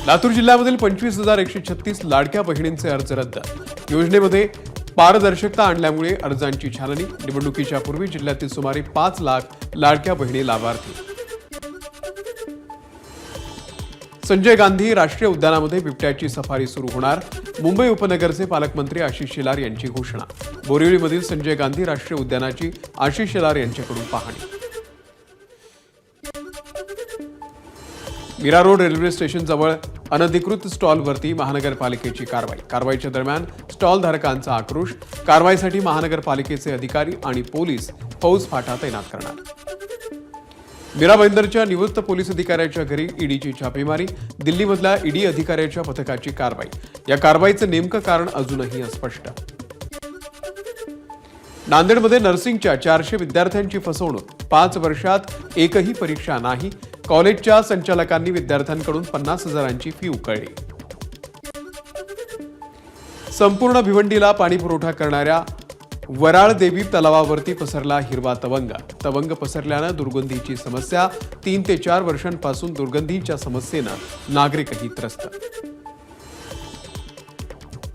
लातूर जिल्ह्यामधील 25,136 लाडक्या बहिणींचे अर्ज रद्द। योजनेमध्ये पारदर्शकता आणल्यामुळे अर्जांची छाननी। निवडणुकीच्या पूर्वी जिल्ह्यातील सुमारे 5 लाख लाडक्या बहिणी लाभार्थी। संजय गांधी राष्ट्रीय उद्यानामध्ये बिबट्याची सफारी सुरू होणार। मुंबई उपनगरचे पालकमंत्री आशिष शेलार यांची घोषणा। बोरिवलीमधील संजय गांधी राष्ट्रीय उद्यानाची आशिष शेलार यांच्याकडून पाहणी। मीरा रोड रेल्वे स्टेशन जवळ अनधिकृत स्टॉलवरती महानगरपालिकेची कारवाई। कारवाईच्या दरम्यान स्टॉलधारकांचा आक्रोश। कारवाईसाठी महानगरपालिकेचे अधिकारी आणि पोलीस फौजफाटा तैनात करणार। मीरा भाईंदरच्या निवृत्त पोलीस अधिकाऱ्याच्या घरी ईडीची छापेमारी। दिल्लीमधल्या ईडी अधिकाऱ्याच्या पथकाची कारवाई। या कारवाईचं नेमकं कारण अजूनही अस्पष्ट। नांदेडमध्ये नर्सिंगच्या 400 विद्यार्थ्यांची फसवणूक। 5 वर्षात एकही परीक्षा नाही। कॉलेजच्या संचालकांनी विद्यार्थ्यांकडून 50,000ची फी उकळली। संपूर्ण भिवंडीला पाणी पुरवठा करणाऱ्या वराळदेवी तलावावरती पसरला हिरवा तवंग। तवंग पसरल्यानं दुर्गंधीची समस्या। 3 ते 4 वर्षांपासून दुर्गंधीच्या समस्येनं नागरिकही त्रस्त।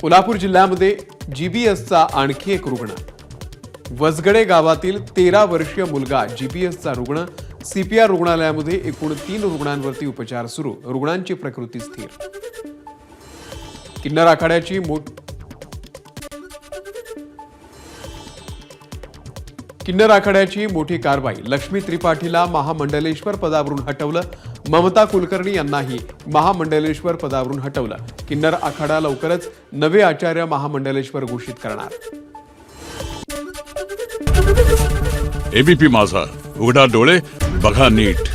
कोल्हापूर जिल्ह्यामध्ये जीबीएसचा आणखी एक रुग्ण। वसगडे गावातील 13 वर्षीय मुलगा जीबीएसचा रुग्ण। सीपीआर रुग्णालयामध्ये एकूण 3 रुग्णांवरती उपचार सुरू। रुग्णांची प्रकृती स्थिर। किन्नर आखाड्याची मोठी कारवाई। लक्ष्मी त्रिपाठीला महामंडलेश्वर पदावरून हटवलं। ममता कुलकर्णी यांनाही महामंडलेश्वर पदावरून हटवलं। किन्नर आखाडा लवकरच नवे आचार्य महामंडलेश्वर घोषित करणार। एबीपी माझा, उघडा डोळे बघा नीट।